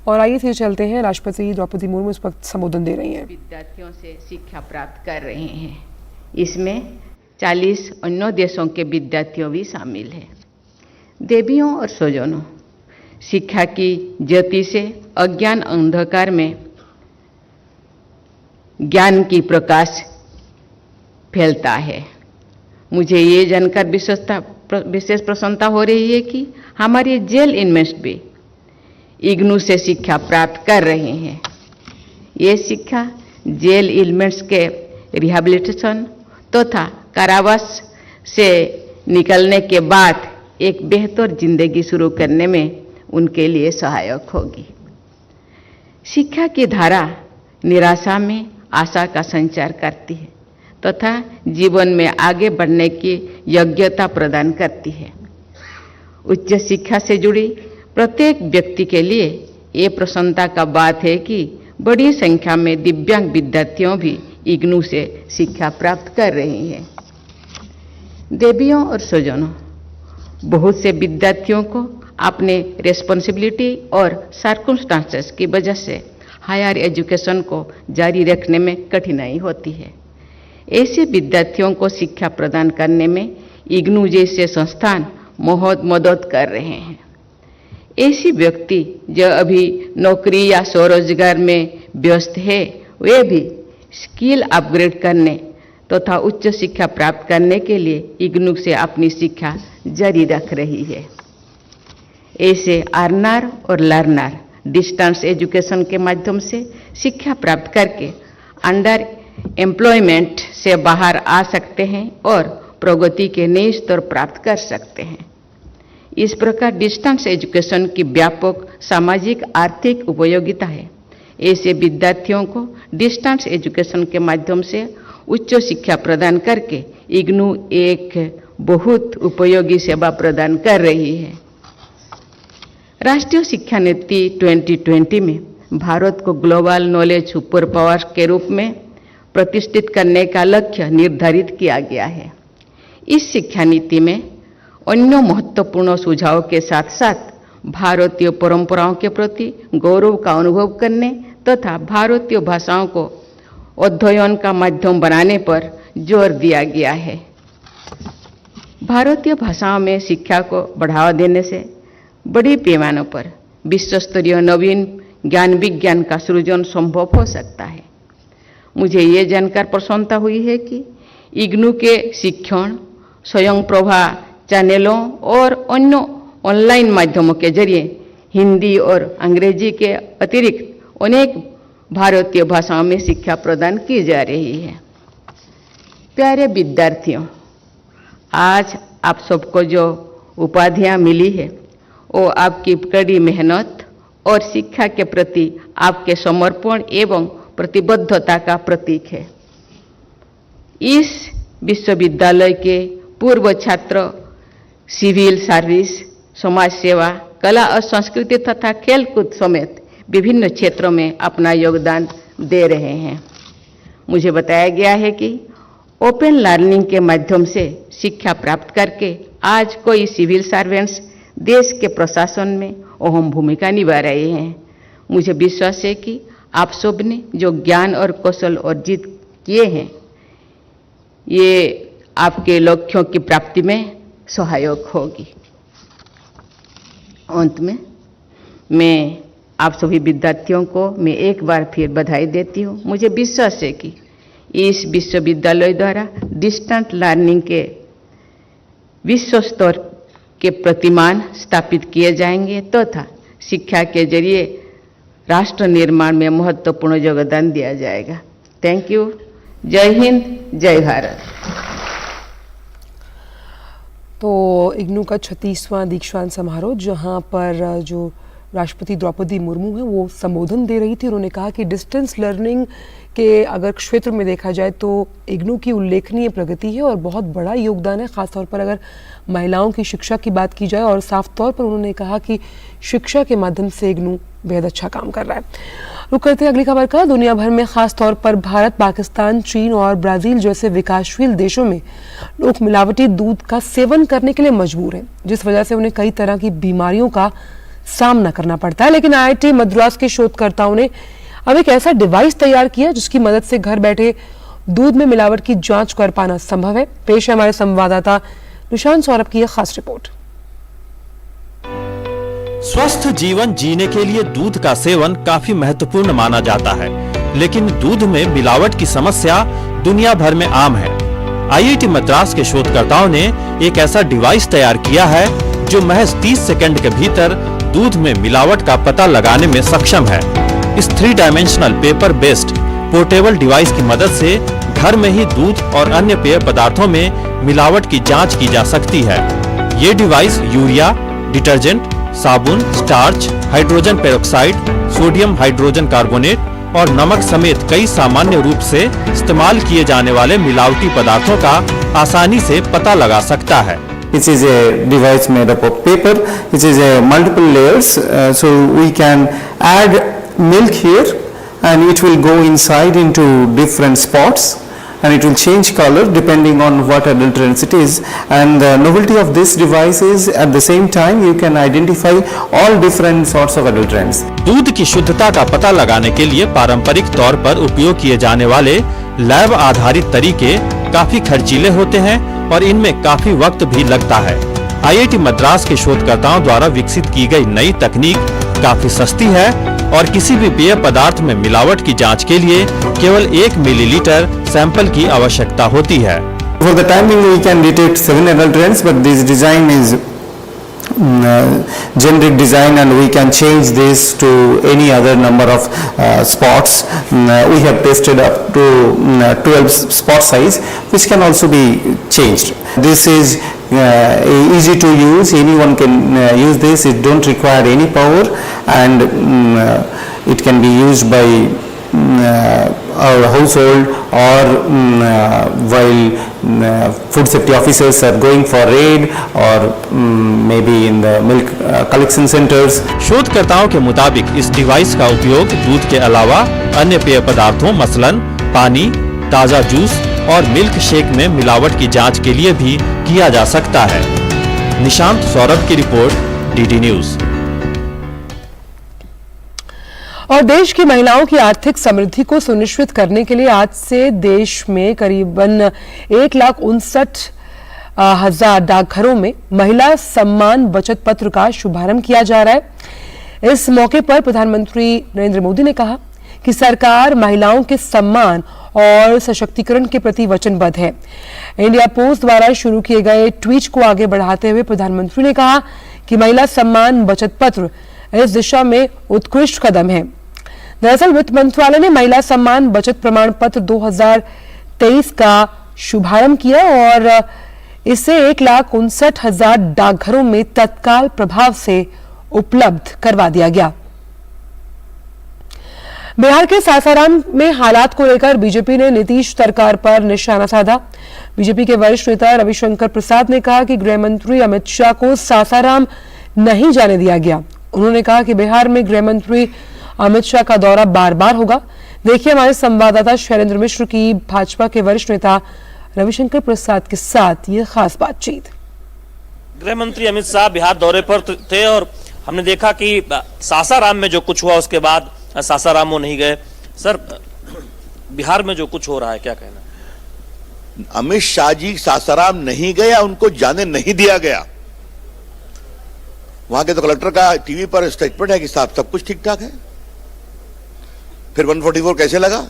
और आइए फिर चलते हैं, राष्ट्रपति द्रौपदी मुर्मू इस वक्त संबोधन दे रही हैं। विद्यार्थियों से शिक्षा प्राप्त कर रहे हैं। इसमें 40 अन्य देशों के विद्यार्थियों भी शामिल हैं। देवियों और स्वजनों, शिक्षा की ज्योति से अज्ञान अंधकार में ज्ञान की प्रकाश फैलता है। मुझे ये जानकर विशेष प्रसन्नता हो रही है कि हमारे जेल इनमेट्स भी इग्नू से शिक्षा प्राप्त कर रहे हैं। ये शिक्षा जेल इनमेट्स के रिहैबिलिटेशन तथा कारावास से निकलने के बाद एक बेहतर जिंदगी शुरू करने में उनके लिए सहायक होगी। शिक्षा की धारा निराशा में आशा का संचार करती है तथा जीवन में आगे बढ़ने की योग्यता प्रदान करती है। उच्च शिक्षा से जुड़ी प्रत्येक व्यक्ति के लिए ये प्रसन्नता का बात है कि बड़ी संख्या में दिव्यांग विद्यार्थियों भी इग्नू से शिक्षा प्राप्त कर रही हैं। देवियों और स्वजनों, बहुत से विद्यार्थियों को अपने रेस्पॉन्सिबिलिटी और सर्कमस्टांसेस की वजह से हायर एजुकेशन को जारी रखने में कठिनाई होती है। ऐसे विद्यार्थियों को शिक्षा प्रदान करने में इग्नू जैसे संस्थान बहुत मदद कर रहे हैं। ऐसे व्यक्ति जो अभी नौकरी या स्वरोजगार में व्यस्त है, वे भी स्किल अपग्रेड करने तथा उच्च शिक्षा प्राप्त करने के लिए इग्नू से अपनी शिक्षा जारी रख रही है। ऐसे अर्नर और लर्नर डिस्टेंस एजुकेशन के माध्यम से शिक्षा प्राप्त करके अंडर एम्प्लॉयमेंट से बाहर आ सकते हैं और प्रगति के नए स्तर प्राप्त कर सकते हैं। इस प्रकार डिस्टेंस एजुकेशन की व्यापक सामाजिक आर्थिक उपयोगिता है। ऐसे विद्यार्थियों को डिस्टेंस एजुकेशन के माध्यम से उच्च शिक्षा प्रदान करके इग्नू एक बहुत उपयोगी सेवा प्रदान कर रही है। राष्ट्रीय शिक्षा नीति 2020 में भारत को ग्लोबल नॉलेज सुपर पावर के रूप में प्रतिष्ठित करने का लक्ष्य निर्धारित किया गया है। इस शिक्षा नीति में अन्य महत्वपूर्ण सुझाव के साथ साथ भारतीय परंपराओं के प्रति गौरव का अनुभव करने तथा भारतीय भाषाओं को अध्ययन का माध्यम बनाने पर जोर दिया गया है। भारतीय भाषाओं में शिक्षा को बढ़ावा देने से बड़ी पैमानों पर विश्व स्तरीय नवीन ज्ञान विज्ञान का सृजन संभव हो सकता है। मुझे ये जानकर प्रसन्नता हुई है कि इग्नू के शिक्षण स्वयंप्रभा चैनलों और अन्य ऑनलाइन माध्यमों के जरिए हिंदी और अंग्रेजी के अतिरिक्त अनेक भारतीय भाषाओं में शिक्षा प्रदान की जा रही है। प्यारे विद्यार्थियों, आज आप सबको जो उपाधियां मिली है वो आपकी कड़ी मेहनत और शिक्षा के प्रति आपके समर्पण एवं प्रतिबद्धता का प्रतीक है। इस विश्वविद्यालय के पूर्व छात्र सिविल सर्विस, समाज सेवा, कला और संस्कृति तथा खेलकूद समेत विभिन्न क्षेत्रों में अपना योगदान दे रहे हैं। मुझे बताया गया है कि ओपन लर्निंग के माध्यम से शिक्षा प्राप्त करके आज कोई सिविल सर्वेंट्स देश के प्रशासन में अहम भूमिका निभा रहे हैं। मुझे विश्वास है कि आप सब ने जो ज्ञान और कौशल अर्जित किए हैं, ये आपके लक्ष्यों की प्राप्ति में सहायक होगी। अंत में मैं आप सभी विद्यार्थियों को मैं एक बार फिर बधाई देती हूँ। मुझे विश्वास है कि इस विश्वविद्यालय द्वारा डिस्टेंट लर्निंग के विश्व स्तर के प्रतिमान स्थापित किए जाएंगे तथा शिक्षा के जरिए राष्ट्र निर्माण में महत्वपूर्ण योगदान दिया जाएगा। Thank you. जय हिंद, जय भारत। तो इग्नू का 36वां दीक्षांत समारोह, जहां पर जो राष्ट्रपति द्रौपदी मुर्मू हैं वो संबोधन दे रही थी। उन्होंने कहा कि डिस्टेंस लर्निंग के अगर क्षेत्र में देखा जाए तो इग्नू की उल्लेखनीय प्रगति है और बहुत बड़ा योगदान है, खासतौर पर अगर महिलाओं की शिक्षा की बात की जाए। और साफ तौर पर उन्होंने कहा कि शिक्षा के माध्यम से इग्नू बेहद अच्छा काम कर रहा है। रुक करते हैं अगली खबर का। दुनिया भर में खासतौर पर भारत, पाकिस्तान, चीन और ब्राजील जैसे विकासशील देशों में लोग मिलावटी दूध का सेवन करने के लिए मजबूर हैं, जिस वजह से उन्हें कई तरह की बीमारियों का सामना करना पड़ता है। लेकिन IIT मद्रास के शोधकर्ताओं ने अब एक ऐसा डिवाइस तैयार किया जिसकी मदद से घर बैठे दूध में मिलावट की जांच कर पाना संभव है। पेश है हमारे संवाददाता निशांत सौरभ की यह खास रिपोर्ट। स्वस्थ जीवन जीने के लिए दूध का सेवन काफी महत्वपूर्ण माना जाता है, लेकिन दूध में मिलावट की समस्या दुनिया भर में आम है। IIT मद्रास के शोधकर्ताओं ने एक ऐसा डिवाइस तैयार किया है जो महज 30 सेकंड के भीतर दूध में मिलावट का पता लगाने में सक्षम है। इस 3 dimensional paper based portable device की मदद से घर में ही दूध और अन्य पेय पदार्थों में मिलावट की जांच की जा सकती है। ये डिवाइस यूरिया, डिटर्जेंट, साबुन, starch, hydrogen peroxide, sodium hydrogen carbonate और नमक समेत कई सामान्य रूप से इस्तेमाल किए जाने वाले मिलावटी पदार्थों का आसानी से पता लगा सकता है। which is a device made up of paper, which is a multiple layers. So we can add milk here, and it will go inside into different spots, and it will change color depending on what adulterants it is. And the novelty of this device is at the same time you can identify all different sorts of adulterants. दूध की शुद्धता का पता लगाने के लिए पारंपरिक तौर पर उपयोग किए जाने वाले लैब आधारित तरीके काफी खर्चीले होते हैं और इनमें काफी वक्त भी लगता है। आईआईटी मद्रास के शोधकर्ताओं द्वारा विकसित की गई नई तकनीक काफी सस्ती है और किसी भी पेय पदार्थ में मिलावट की जांच के लिए केवल 1 मिलीलीटर सैंपल की आवश्यकता होती है। For the time being we can detect 7 adulterants, but this design is generic design and we can change this to any other number of spots. We have tested up to 12 spot size, which can also be changed. This is easy to use, anyone can use this. It don't require any power, and it can be used by our household or while food safety officers are going for raid or maybe in the milk collection centers. शोधकर्ताओं के मुताबिक इस device का उपयोग दूध के अलावा अन्य पेय पदार्थों मसलन पानी, ताजा जूस और मिल्क शेक में मिलावट की जांच के लिए भी किया जा सकता है। निशांत सौरभ की रिपोर्ट, डीडी न्यूज। और देश की महिलाओं की आर्थिक समृद्धि को सुनिश्चित करने के लिए आज से देश में करीबन 1,59,000 डाकघरों में महिला सम्मान बचत पत्र का शुभारंभ किया जा रहा है। इस मौके पर प्रधानमंत्री नरेंद्र मोदी ने कहा कि सरकार महिलाओं के सम्मान और सशक्तिकरण के प्रति वचनबद्ध है। इंडिया पोस्ट द्वारा शुरू किए गए ट्वीट को आगे बढ़ाते हुए प्रधानमंत्री ने कहा कि महिला सम्मान बचत पत्र इस दिशा में उत्कृष्ट कदम है। दरअसल वित्त मंत्रालय ने महिला सम्मान बचत प्रमाण पत्र 2023 का शुभारंभ किया और इसे 1,59,000 डाकघरों में तत्काल प्रभाव से उपलब्ध करवा दिया गया। बिहार के सासाराम में हालात को लेकर बीजेपी ने नीतीश सरकार पर निशाना साधा। बीजेपी के वरिष्ठ नेता रविशंकर प्रसाद ने कहा कि गृह मंत्री अमित शाह को सासाराम नहीं जाने दिया गया। उन्होंने कहा कि बिहार में गृह मंत्री अमित शाह का दौरा बार बार होगा। देखिए हमारे संवाददाता शैलेंद्र मिश्र की भाजपा के वरिष्ठ नेता रविशंकर प्रसाद के साथ ये खास बातचीत। गृह मंत्री अमित शाह बिहार दौरे पर थे और हमने देखा कि सासाराम में जो कुछ हुआ उसके बाद सासाराम वो नहीं गए। सर, बिहार में जो कुछ हो रहा है क्या कहना? अमित शाह जी सासाराम नहीं गया, उनको जाने नहीं दिया गया। वहां के तो कलेक्टर का टीवी पर स्टेटमेंट है कि साहब सब कुछ ठीक ठाक है। फिर 144 कैसे लगा?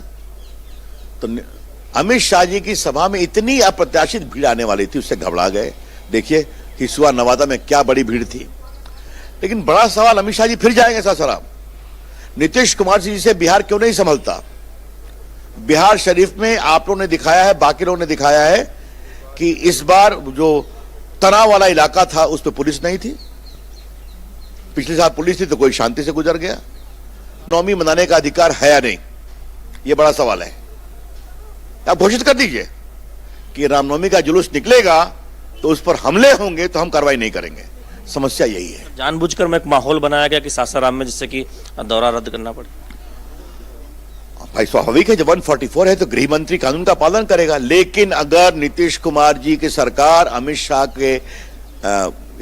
तो अमित शाह जी की सभा में इतनी अप्रत्याशित भीड़ आने वाली थी, उससे घबरा गए। देखिए हिसुआ नवादा में क्या बड़ी भीड़ थी। लेकिन बड़ा सवाल, अमित शाह जी फिर जाएंगे सासाराम। नीतीश कुमार जी से बिहार क्यों नहीं संभलता? बिहार शरीफ में आप लोगों ने दिखाया है, बाकी लोगों ने दिखाया है कि इस बार जो तनाव वाला इलाका था उस पर पुलिस नहीं थी। पिछले साल पुलिस थी तो कोई शांति से गुजर गया। नवमी मनाने का अधिकार है या नहीं, यह बड़ा सवाल है। आप घोषित कर दीजिए कि रामनवमी का जुलूस निकलेगा तो उस पर हमले होंगे तो हम कार्रवाई नहीं करेंगे। समस्या यही है। जानबूझकर में एक माहौल बनाया गया कि सासाराम में जिससे कि दौरा रद्द करना पड़े। भाई स्वाभाविक है, जब 144 है तो गृह मंत्री कानून का पालन करेगा। लेकिन अगर नीतीश कुमार जी की सरकार अमित शाह के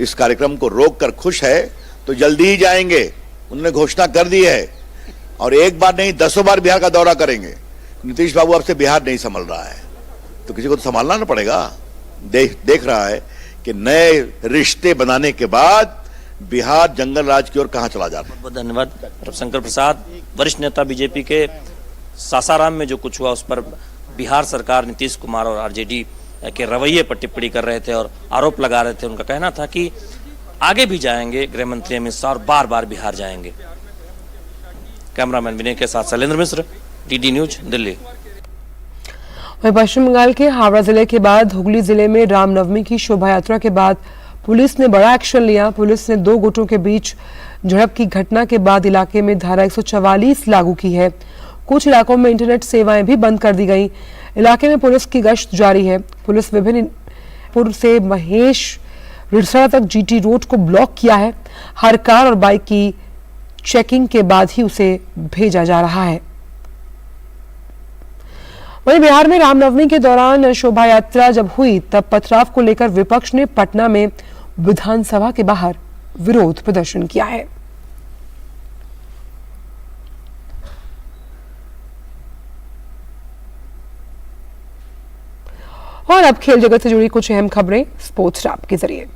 इस कार्यक्रम को रोककर खुश है तो जल्दी ही जाएंगे। उन्होंने घोषणा कर दी है और एक बार नहीं 10 बार बिहार का दौरा करेंगे। नीतीश बाबू अब से बिहार नहीं संभल रहा है तो किसी को तो संभालना ना पड़ेगा। देख रहा है कि नए रिश्ते बनाने के बाद बिहार जंगल राज की ओर कहां चला जा रहा है। बहुत धन्यवाद रविशंकर प्रसाद, वरिष्ठ नेता बीजेपी के। सासाराम में जो कुछ हुआ उस पर बिहार सरकार, नीतीश कुमार और आरजेडी के रवैये पर टिप्पणी कर रहे थे और आरोप लगा रहे थे। उनका कहना था कि आगे भी जाएंगे गृह मंत्री अमित शाह और बार बार बिहार जाएंगे। कैमरामैन विनय के साथ शैलेंद्र मिश्र, डीडी न्यूज, दिल्ली। वहीं पश्चिम बंगाल के हावड़ा जिले के बाद हुगली जिले में रामनवमी की शोभा यात्रा के बाद पुलिस ने बड़ा एक्शन लिया। पुलिस ने 2 गुटों के बीच झड़प की घटना के बाद इलाके में धारा 144 लागू की है। कुछ इलाकों में इंटरनेट सेवाएं भी बंद कर दी गई। इलाके में पुलिस की गश्त जारी है। पुलिस विभिन्न पुर से महेश रिडसरा तक जीटी रोड को ब्लॉक किया है। हर कार और बाइक की चेकिंग के बाद ही उसे भेजा जा रहा है। वहीं बिहार में रामनवमी के दौरान शोभा यात्रा जब हुई तब पथराव को लेकर विपक्ष ने पटना में विधानसभा के बाहर विरोध प्रदर्शन किया है। और अब खेल जगत से जुड़ी कुछ अहम खबरें स्पोर्ट्स रैप के जरिए।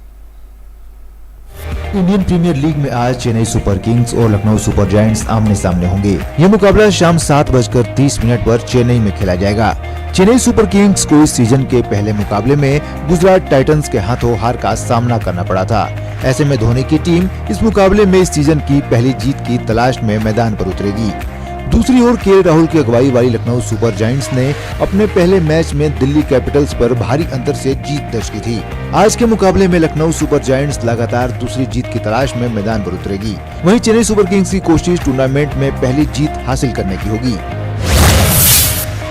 इंडियन प्रीमियर लीग में आज चेन्नई सुपर किंग्स और लखनऊ सुपर जायंट्स आमने सामने होंगे। यह मुकाबला शाम 7:30 पर चेन्नई में खेला जाएगा। चेन्नई सुपर किंग्स को इस सीजन के पहले मुकाबले में गुजरात टाइटंस के हाथों हार का सामना करना पड़ा था। ऐसे में धोनी की टीम इस मुकाबले में इस सीजन की पहली जीत की तलाश में मैदान पर उतरेगी। दूसरी ओर के राहुल की अगुवाई वाली लखनऊ सुपर जायंट्स ने अपने पहले मैच में दिल्ली कैपिटल्स पर भारी अंतर से जीत दर्ज की थी। आज के मुकाबले में लखनऊ सुपर जायंट्स लगातार दूसरी जीत की तलाश में मैदान पर उतरेगी। वहीं चेन्नई सुपर किंग्स की कोशिश टूर्नामेंट में पहली जीत हासिल करने की होगी।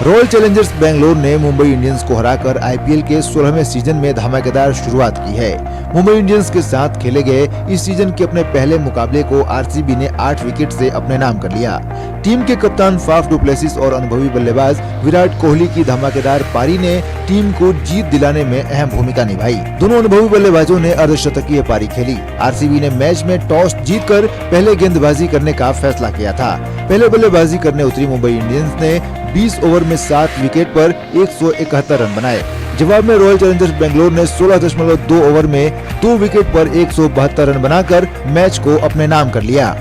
रॉयल चैलेंजर्स बेंगलोर ने मुंबई इंडियंस को हराकर आईपीएल के 16वें सीजन में धमाकेदार शुरुआत की है। मुंबई इंडियंस के साथ खेले गए इस सीजन के अपने पहले मुकाबले को आरसीबी ने 8 विकेट से अपने नाम कर लिया। टीम के कप्तान फाफ डु प्लेसिस और अनुभवी बल्लेबाज विराट कोहली की धमाकेदार पारी ने टीम को जीत दिलाने में अहम भूमिका निभाई। दोनों अनुभवी बल्लेबाजों ने अर्धशतकीय पारी खेली। आरसीबी ने मैच में टॉस जीतकर पहले गेंदबाजी करने का फैसला किया था। पहले बल्लेबाजी करने उतरी मुंबई इंडियंस ने 20 ओवर में 7 विकेट पर 171 रन बनाए। जवाब में रॉयल चैलेंजर्स बेंगलोर ने 16.2 ओवर में 2 विकेट पर 172 रन बनाकर मैच को अपने नाम कर लिया।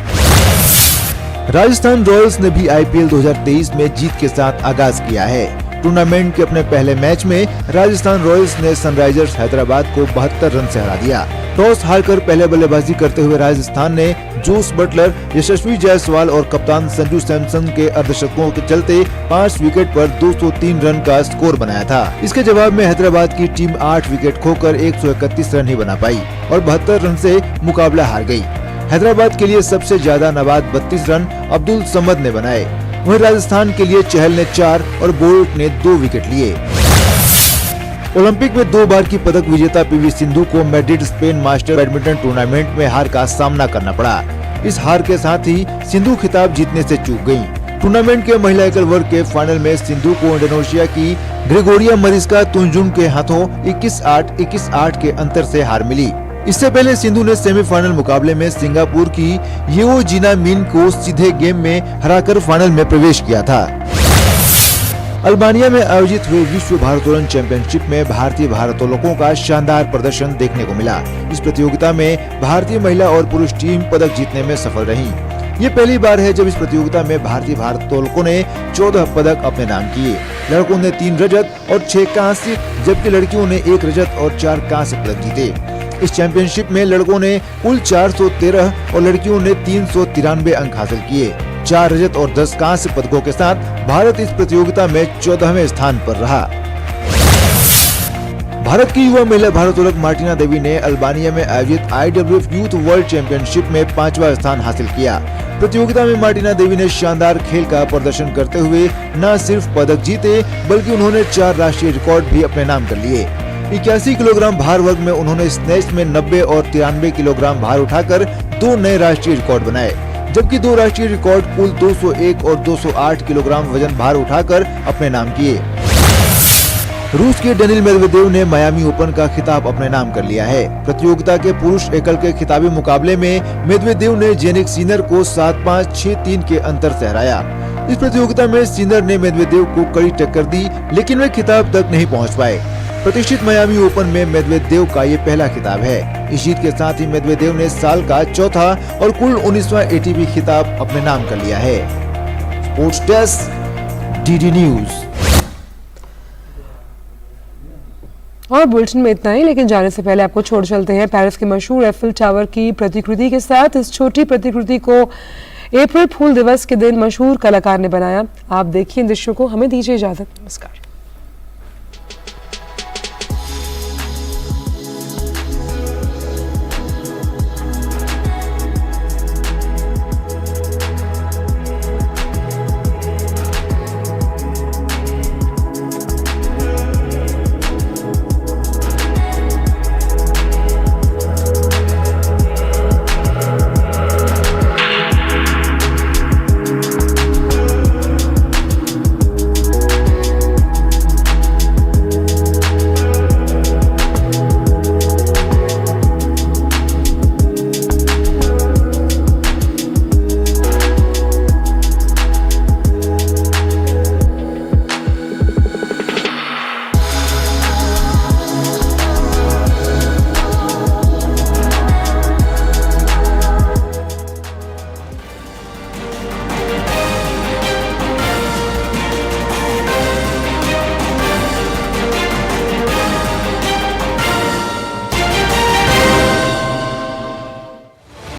राजस्थान रॉयल्स ने भी आईपीएल 2023 में जीत के साथ आगाज किया है। टूर्नामेंट के अपने पहले मैच में राजस्थान रॉयल्स ने सनराइजर्स हैदराबाद को 72 रन से हरा दिया। टॉस हारकर पहले बल्लेबाजी करते हुए राजस्थान ने जोस बटलर, यशस्वी जायसवाल और कप्तान संजू सैमसन के अर्धशतकों के चलते 5 विकेट पर 203 रन का स्कोर बनाया था। इसके जवाब में हैदराबाद की टीम 8 विकेट खोकर 131 रन ही बना पाई और 72 रन से मुकाबला हार गई। हैदराबाद के लिए सबसे ज्यादा नवाद 32 रन अब्दुल समद ने बनाए। वहीं राजस्थान के लिए चहल ने 4 और बोल्ट ने 2 विकेट लिए। ओलंपिक में 2 बार की पदक विजेता पीवी सिंधु को Madrid Spain master badminton tournament में हार का सामना करना पड़ा। इस हार के साथ ही सिंधु खिताब जीतने से चूक गयी। टूर्नामेंट के महिला एकल वर्ग के फाइनल में सिंधु को इंडोनेशिया की ग्रेगोरिया मरिस्का तुंजुन के हाथों 21-8, 21-8 के अंतर से हार मिली। इससे पहले सिंधु ने सेमीफाइनल मुकाबले में सिंगापुर की येओ जीना मिन को सीधे गेम में हराकर फाइनल में प्रवेश किया था। अल्बानिया में आयोजित हुए विश्व भारोत्तोलन चैंपियनशिप में भारतीय भारोत्तोलकों का शानदार प्रदर्शन देखने को मिला। इस प्रतियोगिता में भारतीय महिला और पुरुष टीम पदक जीतने में सफल रही। ये पहली बार है जब इस प्रतियोगिता में भारतीय भारोत्तोलकों ने 14 पदक अपने नाम किए। लड़कों ने 3 रजत और 6 कांस्य, जबकि लड़कियों ने 1 रजत और 4 कांस्य पदक जीते। इस चैंपियनशिप में लड़कों ने कुल 413 और लड़कियों ने 393 अंक हासिल किए। 4 रजत और 10 कांस्य पदकों के साथ भारत इस प्रतियोगिता में 14वें स्थान पर रहा। भारत की युवा महिला भारोत्तोलक मार्टिना देवी ने अल्बानिया में आयोजित IWF यूथ वर्ल्ड चैंपियनशिप में 5वां स्थान हासिल किया। प्रतियोगिता में मार्टिना देवी ने शानदार खेल का प्रदर्शन करते हुए न सिर्फ पदक जीते बल्कि उन्होंने 4 राष्ट्रीय रिकॉर्ड भी अपने नाम कर लिए। 81 किलोग्राम भार वर्ग में उन्होंने स्नैच में 90 और 93 किलोग्राम भार उठाकर 2 नए राष्ट्रीय रिकॉर्ड बनाए, जबकि 2 राष्ट्रीय रिकॉर्ड कुल 201 और 208 किलोग्राम वजन भार उठाकर अपने नाम किए। रूस के डेनिल मेदवेदेव ने मायामी ओपन का खिताब अपने नाम कर लिया है। प्रतियोगिता के पुरुष एकल के खिताबी मुकाबले में मेदवेदेव ने जेनिक सिनर को 7-5, 6-3 के अंतर से हराया। इस प्रतियोगिता में सिनर ने मेदवेदेव को कड़ी टक्कर दी, लेकिन वे खिताब तक नहीं पहुंच पाए। प्रतिष्ठित मायामी ओपन में मेदवेदेव का ये पहला खिताब है। इस जीत के साथ ही मेदवेदेव ने साल का चौथा और कुल 19वां ATP खिताब अपने नाम कर लिया है। Sports desk, DD news. और बुलेटिन में इतना ही, लेकिन जाने से पहले आपको छोड़ चलते हैं पेरिस के मशहूर एफिल टावर की प्रतिकृति के साथ। इस छोटी प्रतिकृति को अप्रैल फूल दिवस के दिन मशहूर कलाकार ने बनाया। आप देखिए इन दृश्यों को। हमें दीजिए इजाजत। नमस्कार।